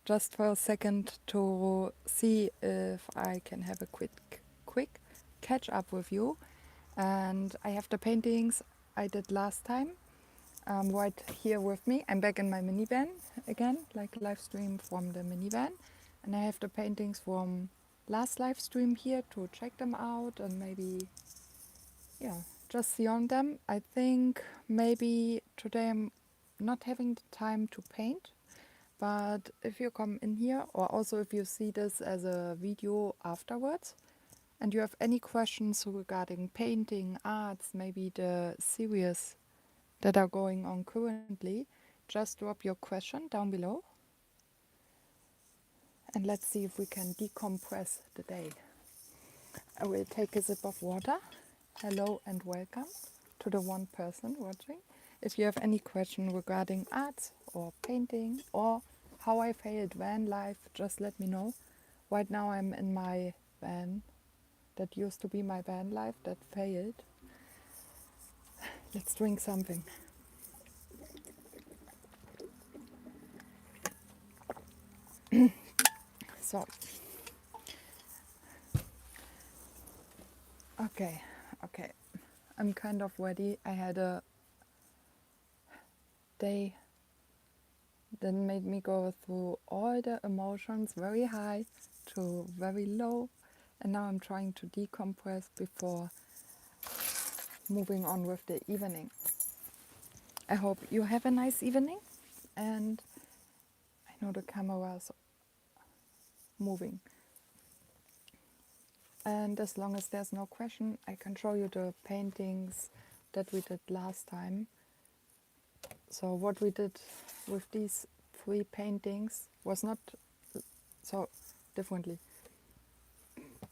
just for a second to see if I can have a quick catch up with you. And I have the paintings I did last time right here with me. I'm back in my minivan again, like live stream from the minivan. And I have the paintings from last live stream here to check them out and maybe, yeah, just see on them. I think maybe today I'm not having the time to paint, but if you come in here, or also if you see this as a video afterwards, and you have any questions regarding painting, arts, maybe the series that are going on currently, just drop your question down below. And let's see if we can decompress the day. I will take a sip of water. Hello and welcome to the one person watching. If you have any question regarding art or painting or how I failed van life, just let me know. Right now I'm in my van that used to be my van life that failed. Let's drink something. So, okay, I'm kind of ready. I had a day that made me go through all the emotions, very high to very low, and now I'm trying to decompress before moving on with the evening. I hope you have a nice evening, and I know the camera is moving. And as long as there's no question, I can show you the paintings that we did last time. So what we did with these 3 paintings was not so differently.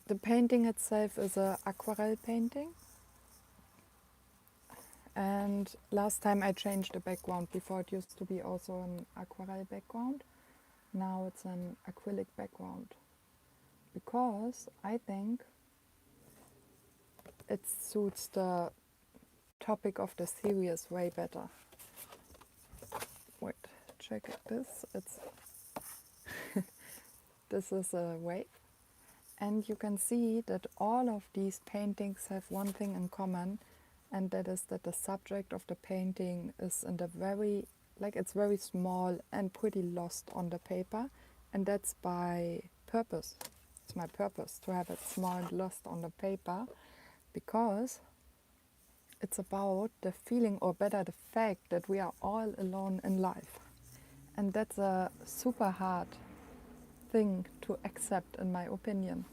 The painting itself is an aquarelle painting. And last time I changed the background. Before it used to be also an aquarelle background. Now it's an acrylic background. Because I think it suits the topic of the series way better. Wait, check this. This is a wave. And you can see that all of these paintings have one thing in common, and that is that the subject of the painting is in the very, it's very small and pretty lost on the paper, and that's by purpose. It's my purpose to have it small and lost on the paper, because it's about the feeling, or better the fact, that we are all alone in life. And that's a super hard thing to accept, in my opinion.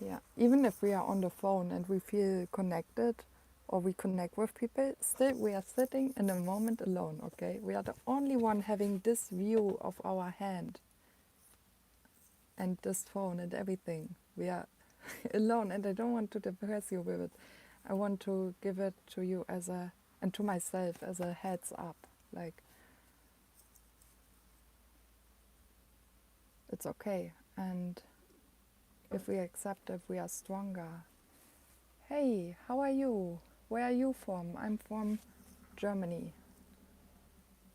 Yeah, even if we are on the phone and we feel connected or we connect with people, still we are sitting in a moment alone, okay? We are the only one having this view of our hand and this phone and everything. We are alone, and I don't want to depress you with it. I want to give it to you and to myself as a heads up, like, it's okay. And if we accept it, we are stronger. Hey, how are you? Where are you from? I'm from Germany.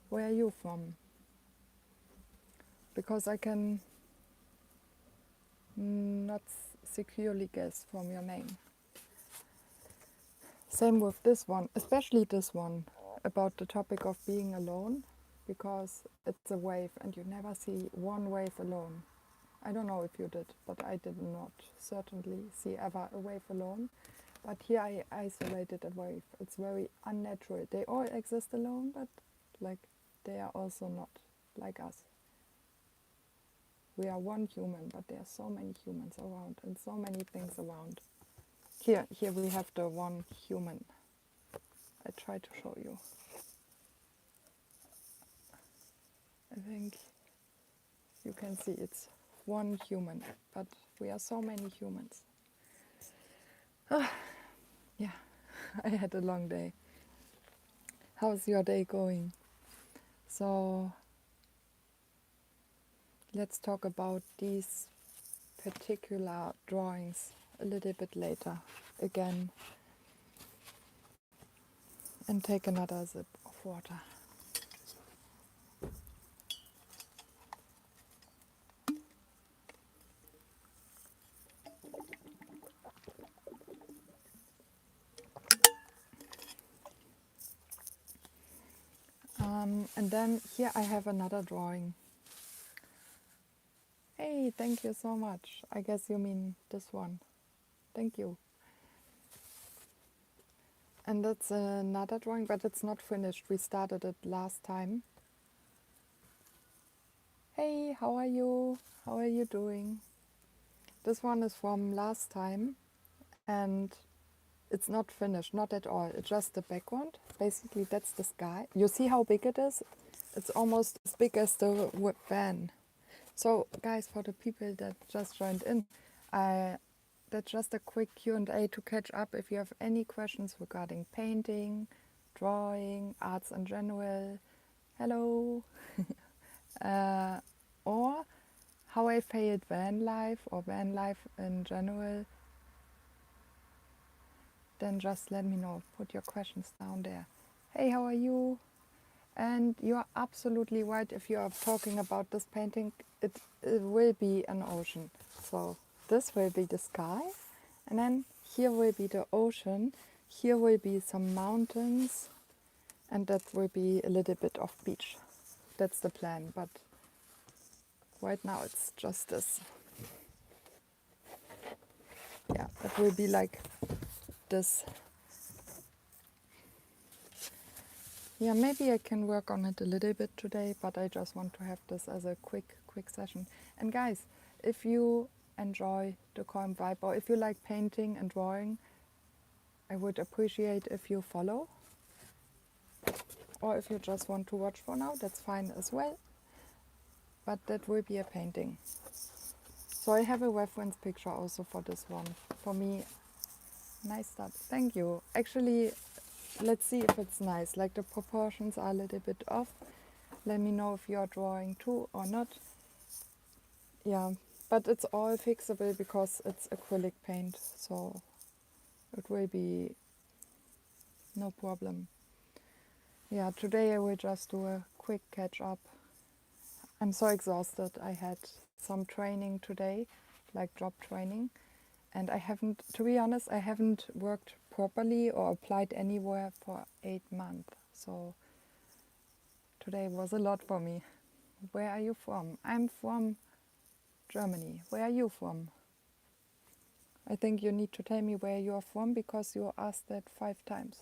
Where are you from? Because I can not securely guess from your name. Same with this one, especially this one, about the topic of being alone, because it's a wave and you never see one wave alone. I don't know if you did, but I did not certainly see ever a wave alone. But here I isolated a wave. It's very unnatural. They all exist alone, but they are also not like us. We are one human, but there are so many humans around and so many things around. Here we have the one human. I try to show you. I think you can see it's one human, but we are so many humans. Yeah, I had a long day. How's your day going? So let's talk about these particular drawings a little bit later again, and take another sip of water. And then here I have another drawing. Hey, thank you so much. I guess you mean this one. Thank you. And that's another drawing, but it's not finished. We started it last time. Hey, how are you? How are you doing? This one is from last time, and it's not finished, not at all. It's just the background. Basically, that's the sky. You see how big it is? It's almost as big as the van. So, guys, for the people that just joined in, that's just a quick Q&A to catch up. If you have any questions regarding painting, drawing, arts in general, hello, or how I failed van life or van life in general, then just let me know. Put your questions down there. Hey, how are you? And you are absolutely right. If you are talking about this painting, it will be an ocean. So this will be the sky, and then here will be the ocean. Here will be some mountains, and that will be a little bit of beach. That's the plan, but right now it's just this. Yeah, it will be like this. Yeah, maybe I can work on it a little bit today, but I just want to have this as a quick session. And guys, if you enjoy the calm vibe, or if you like painting and drawing, I would appreciate if you follow. Or if you just want to watch for now, that's fine as well. But that will be a painting. So I have a reference picture also for this one. For me, nice start. Thank you. Actually, let's see if it's nice. Like the proportions are a little bit off. Let me know if you're drawing too or not. Yeah, but it's all fixable because it's acrylic paint, so it will be no problem. Yeah, today I will just do a quick catch up. I'm so exhausted. I had some training today, like job training, and I haven't, to be honest, I haven't worked properly or applied anywhere for 8 months. So today was a lot for me. Where are you from? I'm from Germany. Where are you from? I think you need to tell me where you are from because you asked that 5 times.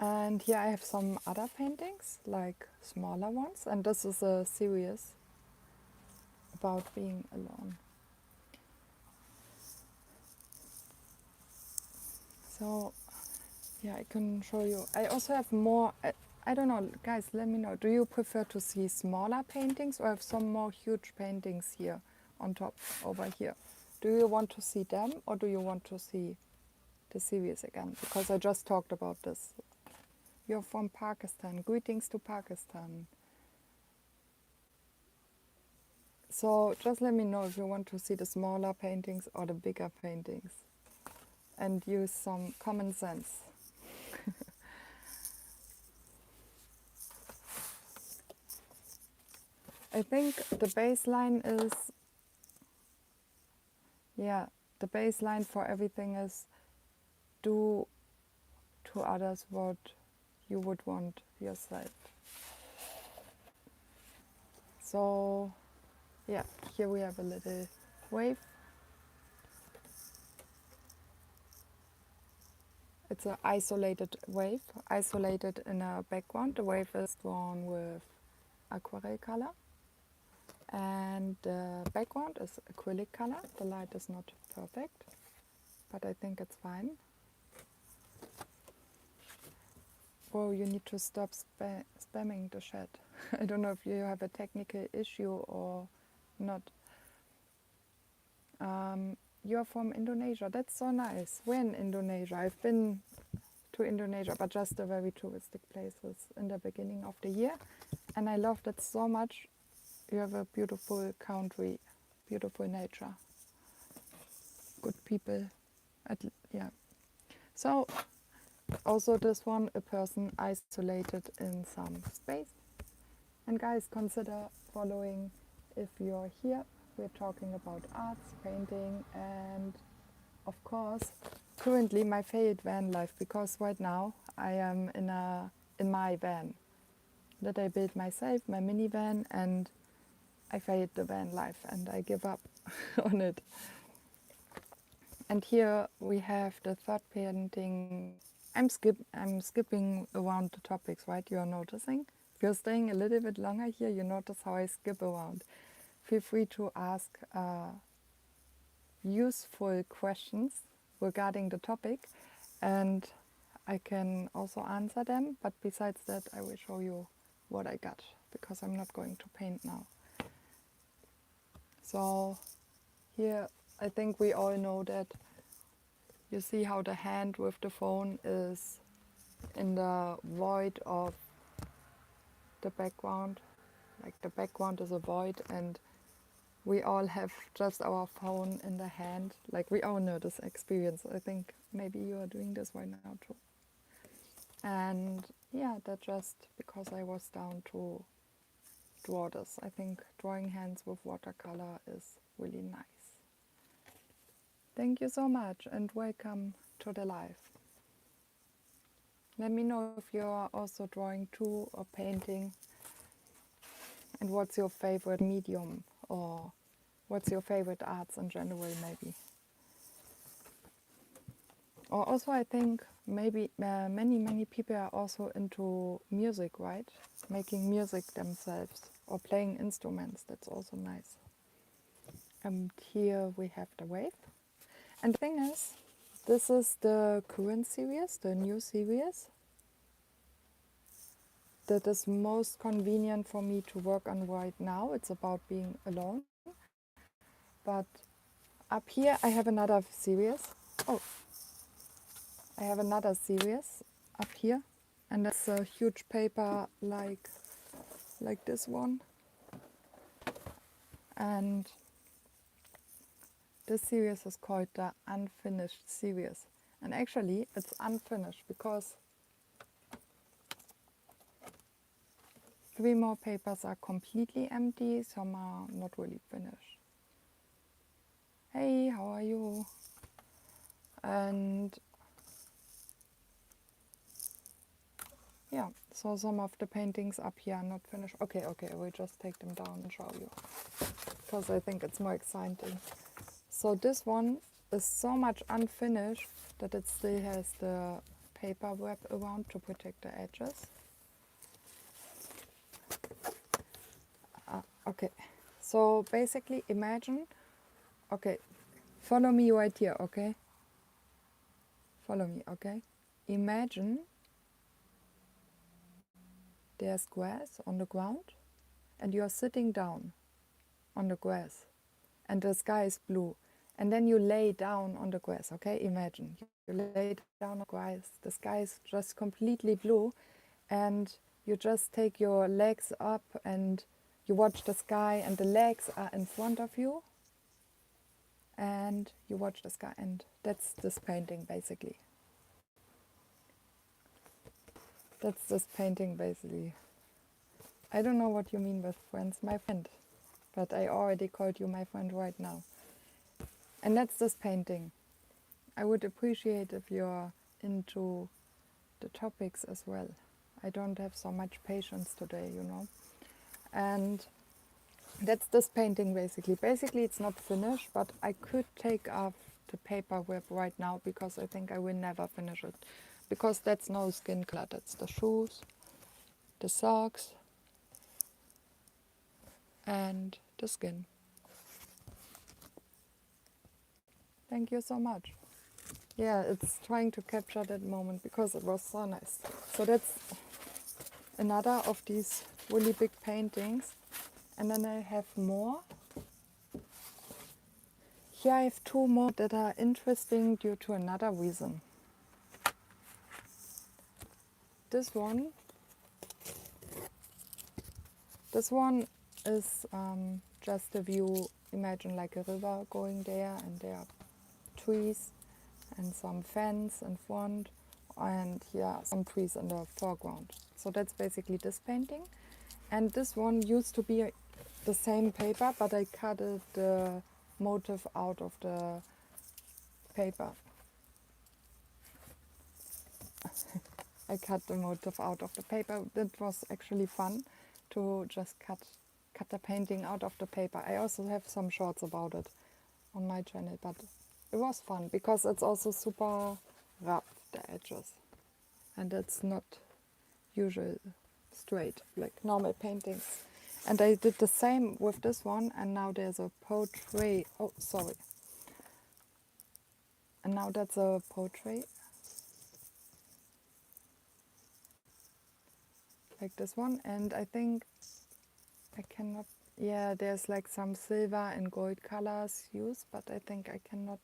And here I have some other paintings, like smaller ones, and this is a series about being alone. So, yeah, I can show you. I also have more, I don't know, guys, let me know. Do you prefer to see smaller paintings or have some more huge paintings here on top, over here? Do you want to see them or do you want to see the series again? Because I just talked about this. You're from Pakistan. Greetings to Pakistan. So just let me know if you want to see the smaller paintings or the bigger paintings. And use some common sense. I think the baseline is, yeah, the baseline for everything is do to others what you would want yourself. So, yeah, here we have a little wave. It's an isolated wave, isolated in a background. The wave is drawn with aquarelle color. And the background is acrylic color. The light is not perfect, but I think it's fine. Oh, you need to stop spamming the chat. I don't know if you have a technical issue or not. You're from Indonesia. That's so nice. We're in Indonesia. I've been to Indonesia, but just the very touristic places in the beginning of the year. And I loved it so much. You have a beautiful country, beautiful nature, good people. Yeah. So also this one, a person isolated in some space. And guys, consider following if you're here. We're talking about arts, painting, and of course, currently my favorite van life, because right now I am in my van that I built myself, my minivan, and I failed the van life and I give up on it. And here we have the third painting. I'm skipping around the topics, right? You're noticing. If you're staying a little bit longer here, you notice how I skip around. Feel free to ask useful questions regarding the topic, and I can also answer them. But besides that, I will show you what I got, because I'm not going to paint now. So here, I think we all know that you see how the hand with the phone is in the void of the background. Like the background is a void, and we all have just our phone in the hand. Like we all know this experience. I think maybe you are doing this right now too. And yeah, that just because I was down to draw this. I think drawing hands with watercolor is really nice. Thank you so much and welcome to the live. Let me know if you are also drawing too or painting, and what's your favorite medium, or what's your favorite arts in general maybe. Or also I think maybe many people are also into music, right? Making music themselves or playing instruments, that's also nice. And here we have the wave. And the thing is, this is the current series, the new series, that is most convenient for me to work on right now. It's about being alone. But up here I have another series. Oh, I have another series up here. And that's a huge paper like this one. And this series is called the Unfinished series. And actually it's unfinished because 3 more papers are completely empty, some are not really finished. Hey, how are you? And yeah, so some of the paintings up here are not finished. Okay, I will just take them down and show you, because I think it's more exciting. So this one is so much unfinished that it still has the paper wrap around to protect the edges. Okay, so basically imagine, okay, follow me right here, okay? Follow me, okay? Imagine there's grass on the ground and you're sitting down on the grass and the sky is blue, and then you lay down on the grass, okay? Imagine you lay down on the grass, the sky is just completely blue, and you just take your legs up and you watch the sky, and the legs are in front of you and you watch the sky. And that's this painting basically. That's this painting basically. I don't know what you mean with friends, my friend, but I already called you my friend right now. And that's this painting. I would appreciate if you're into the topics as well. I don't have so much patience today, you know. And that's this painting basically. Basically it's not finished, but I could take off the paper wrap right now because I think I will never finish it. Because that's no skin color, that's the shoes, the socks, and the skin. Thank you so much. Yeah, it's trying to capture that moment because it was so nice. So that's another of these really big paintings. And then I have more. Here I have 2 more that are interesting due to another reason. This one is just a view. Imagine like a river going there, and there are trees and some fence in front, and yeah, some trees in the foreground. So that's basically this painting. And this one used to be the same paper, but I cut the motif out of the paper. I cut the motif out of the paper. That was actually fun to just cut the painting out of the paper. I also have some shorts about it on my channel, but it was fun because it's also super rough, the edges, and it's not usual straight like normal paintings. And I did the same with this one, and now there's a portrait. Oh, sorry. And now that's a portrait like this one, and I think I cannot, yeah, there's like some silver and gold colors used, but I think I cannot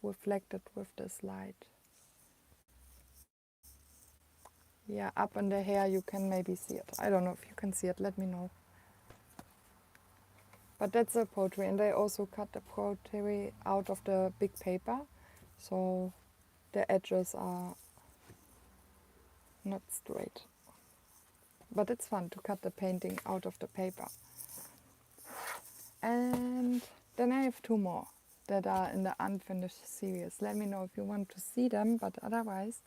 reflect it with this light. Yeah, up in the hair you can maybe see it. I don't know if you can see it, let me know. But that's a portrait, and I also cut the portrait out of the big paper, so the edges are not straight. But it's fun to cut the painting out of the paper. And then I have two more that are in the unfinished series. Let me know if you want to see them, but otherwise,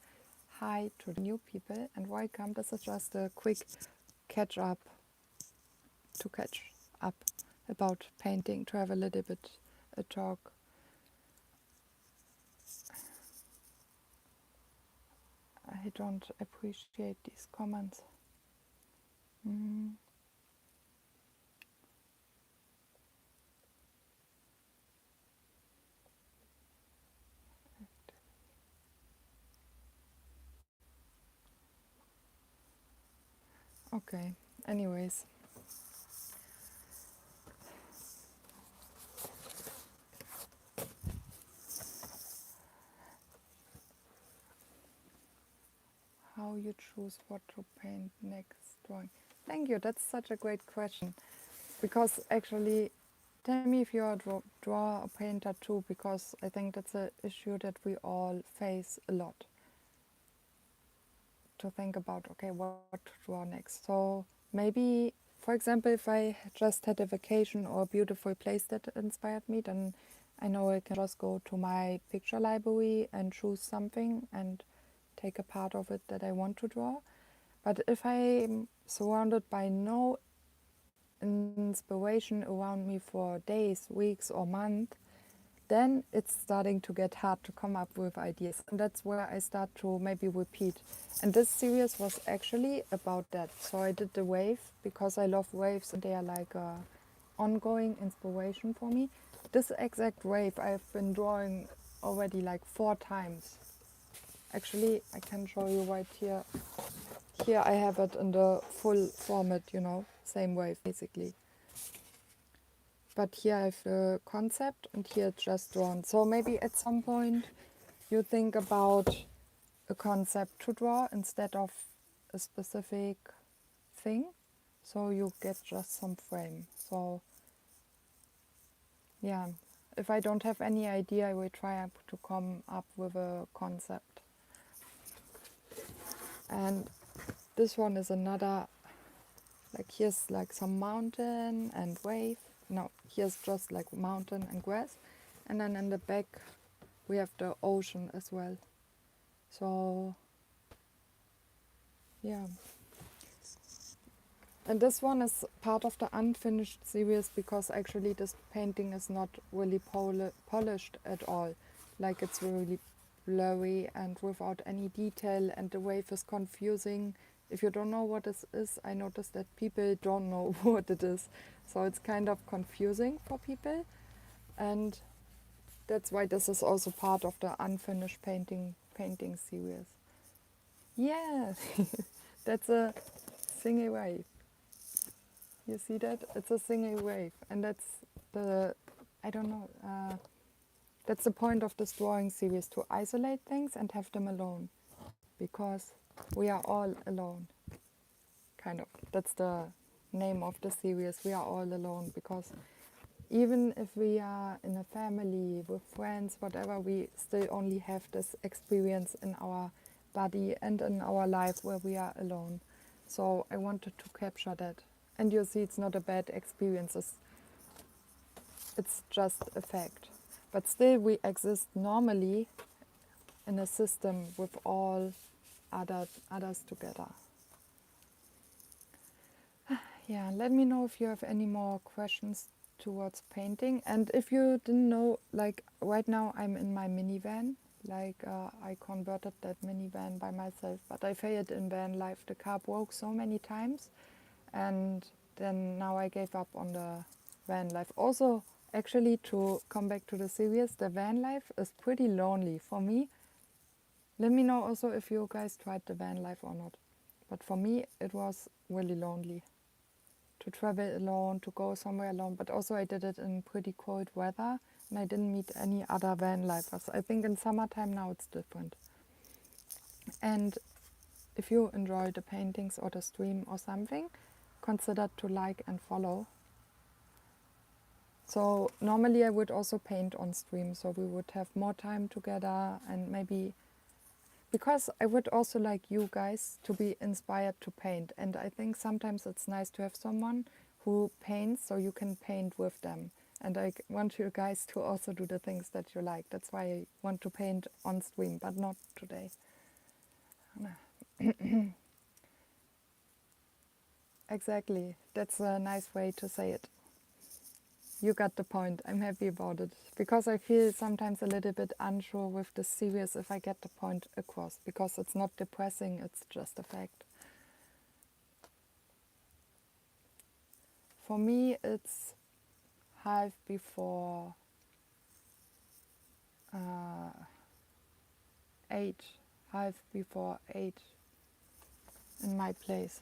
hi to the new people and welcome. This is just a quick catch up to catch up about painting, to have a little bit a talk. I don't appreciate these comments. Mm. Okay, anyways. How you choose what to paint next drawing? Thank you, that's such a great question. Because actually, tell me if you're a drawer or painter too, because I think that's an issue that we all face a lot. To think about, okay, what to draw next. So maybe, for example, if I just had a vacation or a beautiful place that inspired me, then I know I can just go to my picture library and choose something and take a part of it that I want to draw. But if I'm surrounded by no inspiration around me for days, weeks, or months, then it's starting to get hard to come up with ideas. And that's where I start to maybe repeat. And this series was actually about that. So I did the wave because I love waves and they are like a ongoing inspiration for me. This exact wave I've been drawing already like 4 times. Actually, I can show you right here. Here I have it in the full format, you know, same wave basically. But here I have the concept and here it's just drawn. So maybe at some point you think about a concept to draw instead of a specific thing. So you get just some frame. So yeah, if I don't have any idea, I will try to come up with a concept. And this one is another, like here's like some mountain and wave. No, here's just like mountain and grass. And then in the back we have the ocean as well. So yeah. And this one is part of the unfinished series because actually this painting is not really polished at all. Like it's really blurry and without any detail, and the wave is confusing. If you don't know what this is, I noticed that people don't know what it is. So it's kind of confusing for people. And that's why this is also part of the unfinished painting series. Yeah, that's a single wave. You see that? It's a single wave, and that's the, I don't know, that's the point of this drawing series, to isolate things and have them alone, because we are all alone, kind of. That's the name of the series, we are all alone, because even if we are in a family with friends, whatever, we still only have this experience in our body and in our life where we are alone. So I wanted to capture that. And you see, it's not a bad experience, it's just a fact. But still, we exist normally in a system with all others together. Yeah, let me know if you have any more questions towards painting. And if you didn't know, like right now I'm in my minivan. I converted that minivan by myself, but I failed in van life. The car broke so many times, and then now I gave up on the van life. Also, actually, to come back to the series, the van life is pretty lonely for me. Let me know also if you guys tried the van life or not. But for me, it was really lonely to travel alone, to go somewhere alone. But also I did it in pretty cold weather and I didn't meet any other van lifers. I think in summertime now it's different. And if you enjoy the paintings or the stream or something, consider to like and follow. So normally I would also paint on stream, so we would have more time together, and maybe because I would also like you guys to be inspired to paint. And I think sometimes it's nice to have someone who paints so you can paint with them. And I want you guys to also do the things that you like. That's why I want to paint on stream, but not today. Exactly. That's a nice way to say it. You got the point. I'm happy about it. Because I feel sometimes a little bit unsure with the series if I get the point across. Because it's not depressing, it's just a fact. For me, it's half before 8. Half before 8 in my place.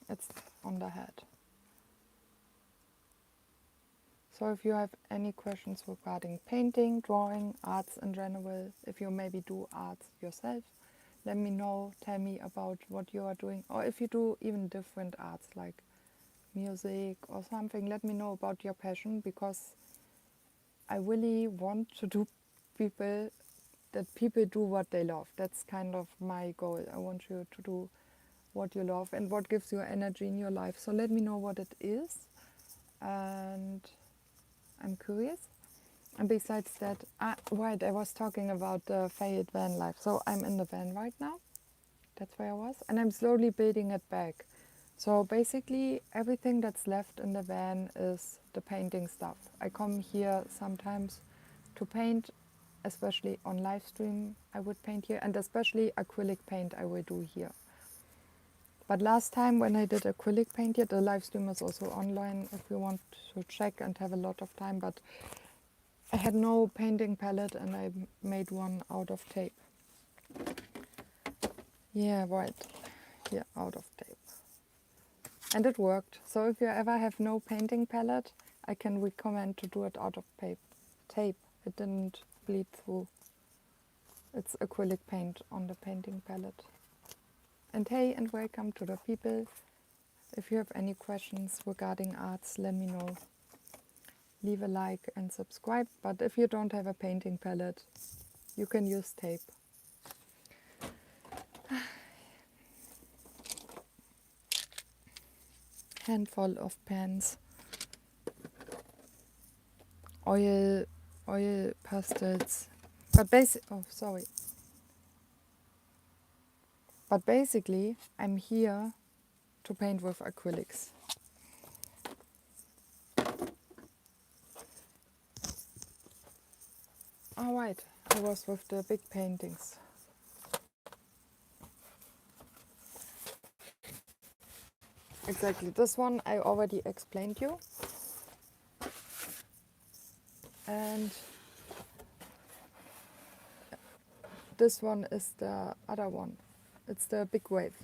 It's on the head. So if you have any questions regarding painting, drawing, arts in general, if you maybe do arts yourself, let me know, tell me about what you are doing. Or if you do even different arts like music or something, let me know about your passion, because I really want to do that people do what they love. That's kind of my goal. I want you to do what you love and what gives you energy in your life. So let me know what it is. And I'm curious. And besides that, right, I was talking about the failed van life. So I'm in the van right now. That's where I was. And I'm slowly building it back. So basically, everything that's left in the van is the painting stuff. I come here sometimes to paint, especially on live stream. I would paint here, and especially acrylic paint I will do here. But last time when I did acrylic paint here, the live stream is also online if you want to check and have a lot of time. But I had no painting palette and I made one out of tape. Yeah, right. Yeah, out of tape. And it worked. So if you ever have no painting palette, I can recommend to do it out of tape. It didn't bleed through. It's acrylic paint on the painting palette. And hey, and welcome to the people. If you have any questions regarding arts, let me know. Leave a like and subscribe. But if you don't have a painting palette, you can use tape. Handful of pens. Oil pastels. But basically, I'm here to paint with acrylics. Alright, I was with the big paintings. Exactly, this one I already explained you. And this one is the other one. It's the big wave.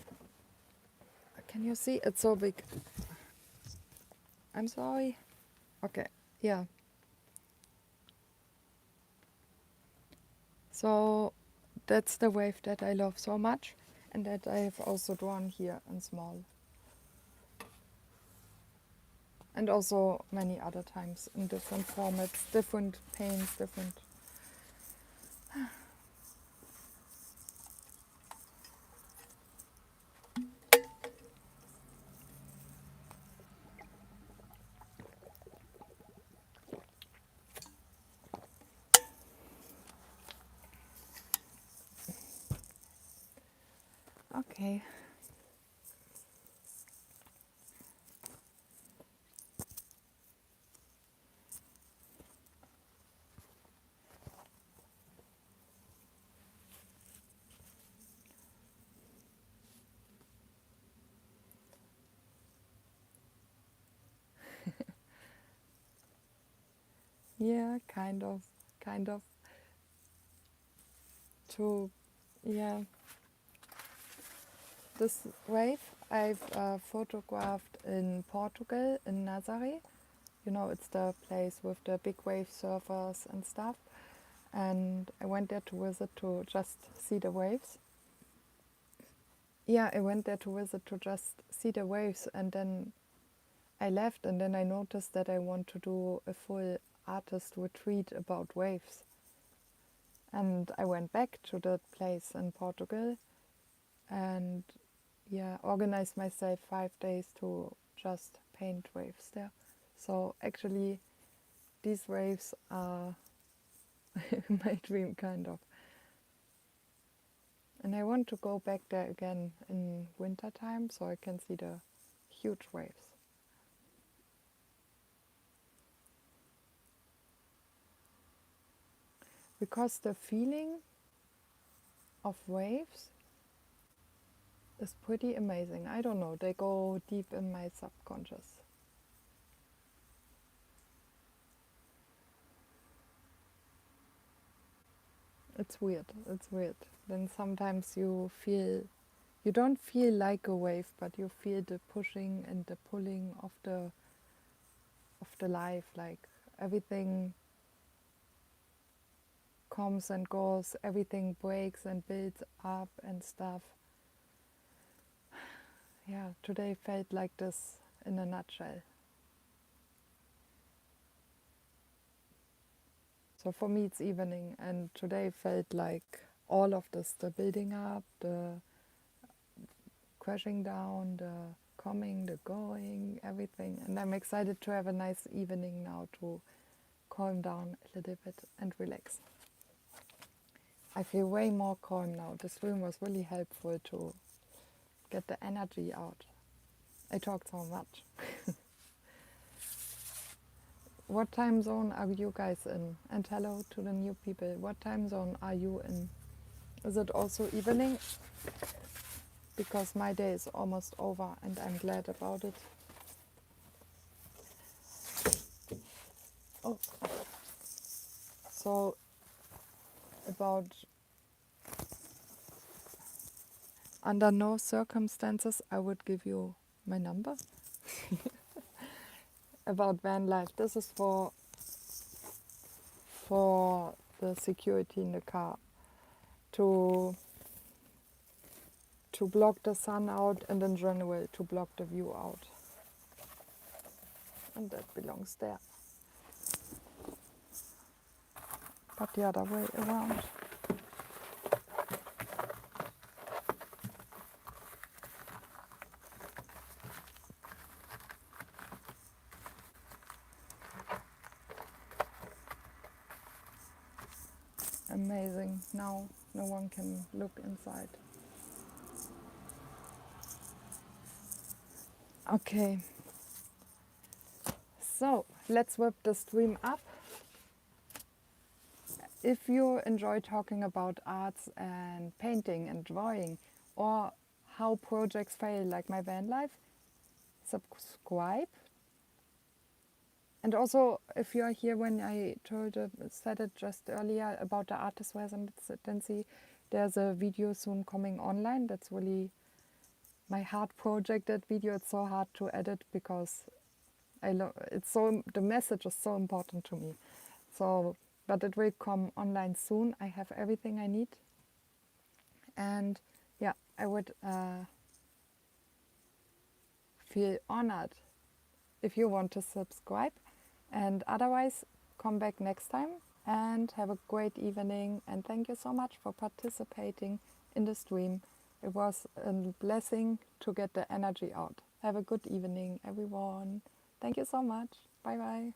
Can you see? It's so big. I'm sorry. Okay, yeah. So that's the wave that I love so much, and that I have also drawn here in small. And also many other times in different formats, different paints, different. Okay. Yeah, kind of. To, yeah, this wave I've photographed in Portugal, in Nazaré. You know, it's the place with the big wave surfers and stuff. And I went there to visit to just see the waves. Yeah, I went there to visit to just see the waves, and then I left, and then I noticed that I want to do a full artist retreat about waves. And I went back to that place in Portugal and, yeah, organized myself 5 days to just paint waves there. So actually, these waves are my dream, kind of. And I want to go back there again in winter time so I can see the huge waves. Because the feeling of waves is pretty amazing. I don't know, they go deep in my subconscious. It's weird. It's weird. Then sometimes you don't feel like a wave, but you feel the pushing and the pulling of the life. Like everything comes and goes, everything breaks and builds up and stuff. Yeah, today felt like this in a nutshell. So for me, it's evening, and today felt like all of this: the building up, the crashing down, the coming, the going, everything. And I'm excited to have a nice evening now to calm down a little bit and relax. I feel way more calm now. This room was really helpful to get the energy out. I talked so much. What time zone are you guys in? And hello to the new people. What time zone are you in? Is it also evening? Because my day is almost over and I'm glad about it. Oh, so about under no circumstances I would give you my number. About van life. This is for the security in the car. To block the sun out, and in general to block the view out. And that belongs there. But the other way around. Amazing. Now no one can look inside. Okay. So let's whip the stream up. If you enjoy talking about arts and painting and drawing, or how projects fail like my van life, subscribe. And also, if you are here when I said it just earlier about the artist residency, there's a video soon coming online. That's really my heart project. That video, it's so hard to edit because the message is so important to me. So but it will come online soon. I have everything I need. And yeah, I would feel honored if you want to subscribe. And otherwise, come back next time and have a great evening. And thank you so much for participating in the stream. It was a blessing to get the energy out. Have a good evening, everyone. Thank you so much. Bye bye.